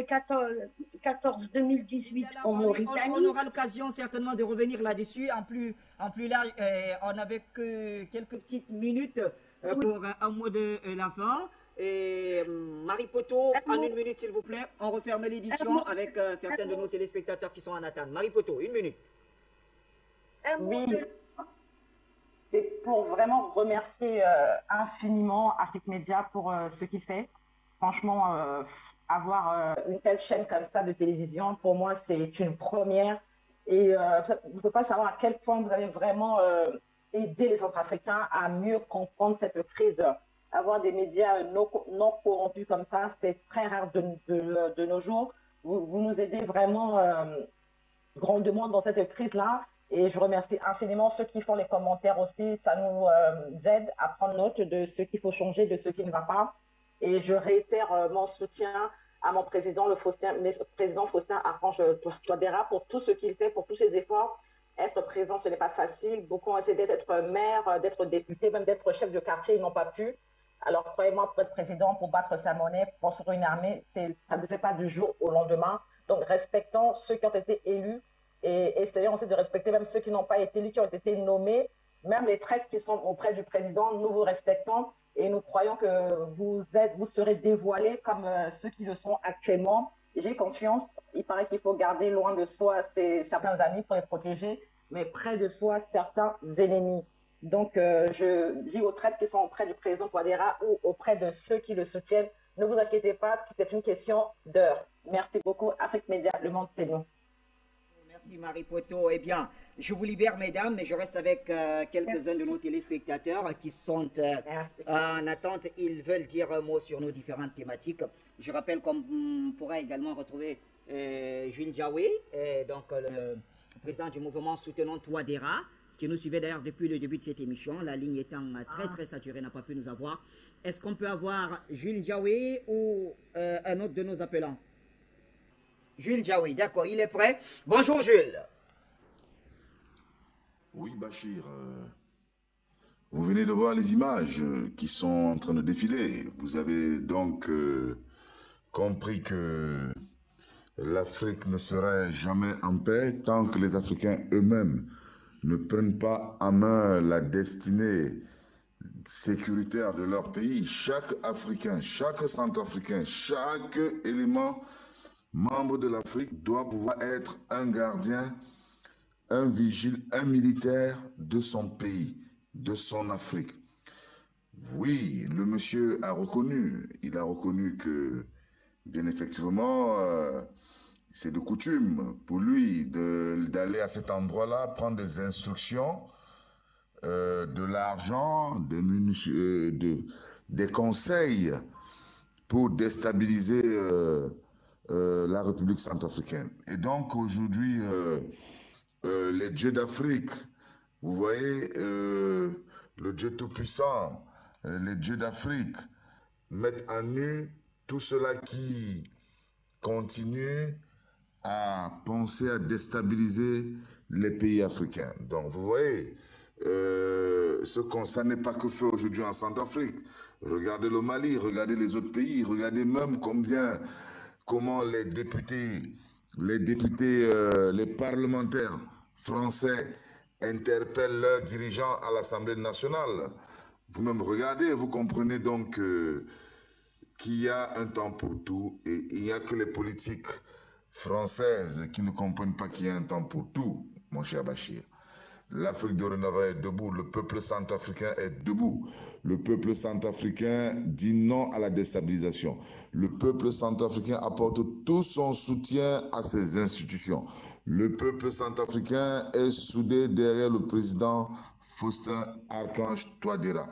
2014-2018 en Mauritanie. On aura l'occasion certainement de revenir là-dessus. En plus là, on n'avait que quelques petites minutes pour un mot de la fin. Et Marie Poto, en une minute s'il vous plaît, on referme l'édition avec certains de nos téléspectateurs qui sont en attente. Marie Poto, une minute. Oui, c'est pour vraiment remercier infiniment Afrique Média pour ce qu'il fait. Franchement, avoir une telle chaîne comme ça de télévision, pour moi, c'est une première. Et vous ne pouvez pas savoir à quel point vous avez vraiment aidé les Centrafricains à mieux comprendre cette crise. Avoir des médias non corrompus comme ça, c'est très rare de nos jours. Vous nous aidez vraiment grandement dans cette crise-là. Et je remercie infiniment ceux qui font les commentaires aussi. Ça nous aide à prendre note de ce qu'il faut changer, de ce qui ne va pas. Et je réitère mon soutien à mon président, président Faustin Archange Touadéra, pour tout ce qu'il fait, pour tous ses efforts. Être présent, ce n'est pas facile. Beaucoup ont essayé d'être maire, d'être député, même d'être chef de quartier, ils n'ont pas pu. Alors, croyez-moi, pour être président, pour battre sa monnaie, pour construire une armée, ça ne se fait pas du jour au lendemain. Donc, respectons ceux qui ont été élus et essayons aussi de respecter même ceux qui n'ont pas été élus, qui ont été nommés. Même les traites qui sont auprès du président, nous vous respectons et nous croyons que vous serez dévoilés comme ceux qui le sont actuellement. J'ai confiance. Il paraît qu'il faut garder loin de soi certains amis pour les protéger, mais près de soi certains ennemis. Donc, je dis aux traites qui sont auprès du président Touadéra ou auprès de ceux qui le soutiennent, ne vous inquiétez pas, c'est une question d'heure. Merci beaucoup. Afrique Média, le monde, c'est nous. Merci Marie Poto. Eh bien, je vous libère, mesdames, mais je reste avec quelques-uns de nos téléspectateurs qui sont en attente. Ils veulent dire un mot sur nos différentes thématiques. Je rappelle qu'on pourra également retrouver Jules Diawé, donc le président du mouvement Soutenons Touadéra, qui nous suivait d'ailleurs depuis le début de cette émission. La ligne étant très saturée, n'a pas pu nous avoir. Est-ce qu'on peut avoir Jules Diawé ou un autre de nos appelants? Jules Diawé, d'accord, il est prêt. Bonjour Jules. Oui, Bachir. Vous venez de voir les images qui sont en train de défiler. Vous avez donc compris que l'Afrique ne serait jamais en paix tant que les Africains eux-mêmes ne prennent pas en main la destinée sécuritaire de leur pays. Chaque Africain, chaque Centrafricain, chaque élément membre de l'Afrique doit pouvoir être un gardien, un vigile, un militaire de son pays, de son Afrique. Oui, le monsieur a reconnu, il a reconnu que, bien effectivement, c'est de coutume pour lui d'aller à cet endroit-là, prendre des instructions, de l'argent, des conseils pour déstabiliser la République centrafricaine. Et donc aujourd'hui, les dieux d'Afrique, vous voyez, le Dieu Tout-Puissant, les dieux d'Afrique mettent à nu tout cela qui continue à penser à déstabiliser les pays africains. Donc vous voyez, ce constat n'est pas que fait aujourd'hui en Centrafrique. Regardez le Mali, regardez les autres pays, regardez même comment les députés, les parlementaires français interpellent leurs dirigeants à l'Assemblée nationale. Vous-même regardez, vous comprenez donc qu'il y a un temps pour tout et il n'y a que les politiques françaises qui ne comprennent pas qu'il y a un temps pour tout, mon cher Bachir. L'Afrique dorénavant est debout, le peuple centrafricain est debout. Le peuple centrafricain dit non à la déstabilisation. Le peuple centrafricain apporte tout son soutien à ses institutions. Le peuple centrafricain est soudé derrière le président Faustin Archange Touadéra.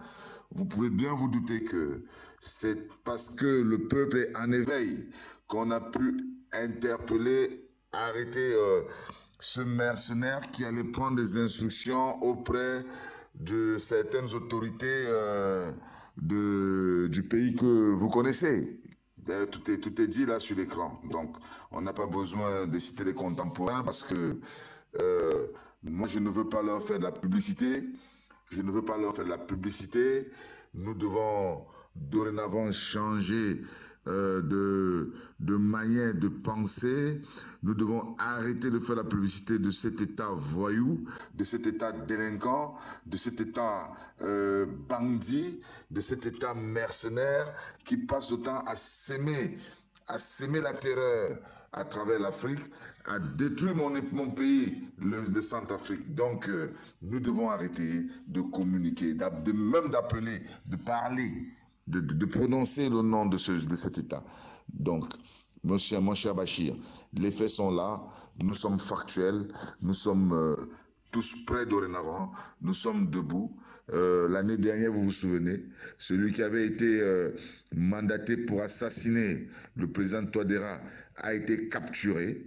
Vous pouvez bien vous douter que c'est parce que le peuple est en éveil qu'on a pu interpeller, arrêter ce mercenaire qui allait prendre des instructions auprès de certaines autorités du pays que vous connaissez. Tout est dit là sur l'écran. Donc, on n'a pas besoin de citer les contemporains parce que moi, je ne veux pas leur faire de la publicité. Je ne veux pas leur faire de la publicité. Nous devons dorénavant changer de manière de penser. Nous devons arrêter de faire la publicité de cet État voyou, de cet État délinquant, de cet État bandit, de cet État mercenaire qui passe le temps à s'aimer la terreur à travers l'Afrique, à détruire mon pays, le Centrafrique. Donc, nous devons arrêter de communiquer, même d'appeler, de parler, de prononcer le nom de cet État. Donc, mon cher Bachir, les faits sont là, nous sommes factuels, nous sommes tous prêts dorénavant, nous sommes debout. L'année dernière, vous vous souvenez, celui qui avait été mandaté pour assassiner le président Touadéra a été capturé,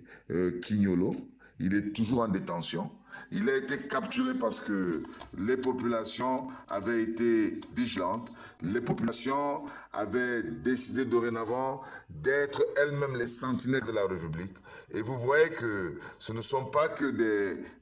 Quignolo. Il est toujours en détention. Il a été capturé parce que les populations avaient été vigilantes. Les populations avaient décidé dorénavant d'être elles-mêmes les sentinelles de la République. Et vous voyez que ce ne sont pas que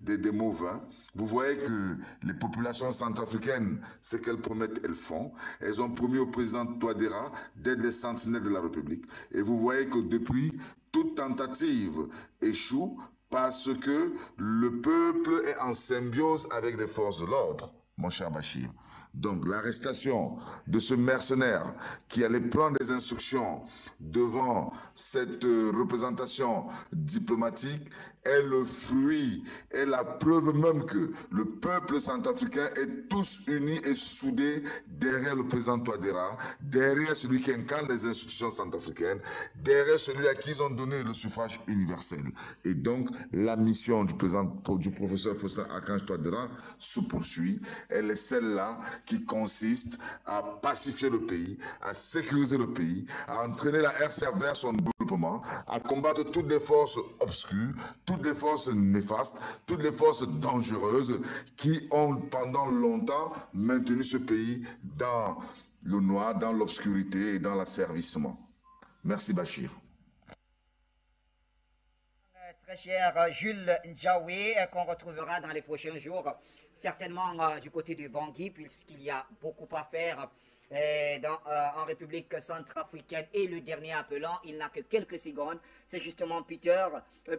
des mots vains. Vous voyez que les populations centrafricaines, ce qu'elles promettent, elles font. Elles ont promis au président Touadéra d'être les sentinelles de la République. Et vous voyez que depuis, toute tentative échoue parce que le peuple est en symbiose avec les forces de l'ordre, mon cher Bachir. Donc l'arrestation de ce mercenaire qui allait prendre des instructions devant cette représentation diplomatique est le fruit, est la preuve même que le peuple centrafricain est tous unis et soudés derrière le président Touadéra, derrière celui qui incarne les institutions centrafricaines, derrière celui à qui ils ont donné le suffrage universel. Et donc la mission du professeur Faustin Archange Touadéra se poursuit. Elle est celle-là qui consiste à pacifier le pays, à sécuriser le pays, à entraîner la RCA vers son développement, à combattre toutes les forces obscures, toutes les forces néfastes, toutes les forces dangereuses qui ont pendant longtemps maintenu ce pays dans le noir, dans l'obscurité et dans l'asservissement. Merci Bachir. Très cher Jules Ndiaoué, qu'on retrouvera dans les prochains jours, certainement du côté de Bangui, puisqu'il y a beaucoup à faire en République centrafricaine. Et le dernier appelant, il n'a que quelques secondes, c'est justement Peter.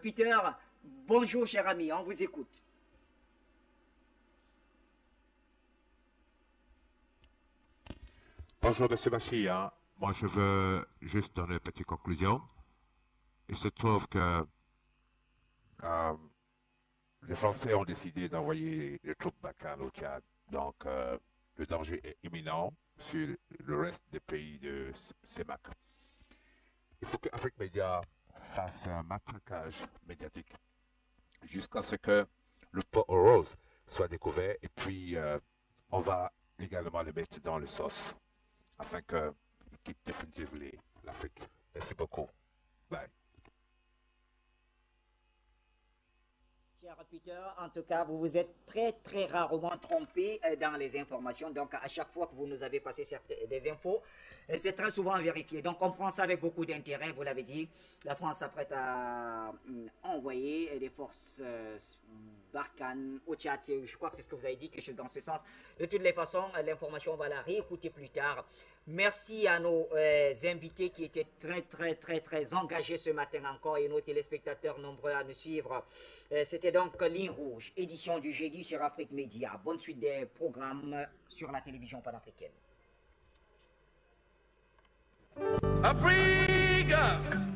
Peter, bonjour cher ami, on vous écoute. Bonjour Monsieur Bachir, moi je veux juste donner une petite conclusion. Il se trouve que les Français ont décidé d'envoyer les troupes Barkhane au Tchad. Donc, le danger est imminent sur le reste des pays de CEMAC. Il faut que Afrique Média fasse un matraquage médiatique jusqu'à ce que le port rose soit découvert et puis on va également le mettre dans le sauce afin qu'il quitte définitivement l'Afrique. Merci beaucoup. Bye. Cher Peter, en tout cas, vous vous êtes très rarement trompé dans les informations. Donc, à chaque fois que vous nous avez passé des infos, c'est très souvent vérifié. Donc, on prend ça avec beaucoup d'intérêt. Vous l'avez dit, la France s'apprête à envoyer des forces Barkhane au Tchad. Je crois que c'est ce que vous avez dit, quelque chose dans ce sens. De toutes les façons, l'information, on va la réécouter plus tard. Merci à nos invités qui étaient très engagés ce matin encore et nos téléspectateurs nombreux à nous suivre. C'était donc Ligne Rouge, édition du jeudi sur Afrique Média. Bonne suite des programmes sur la télévision panafricaine. Africa!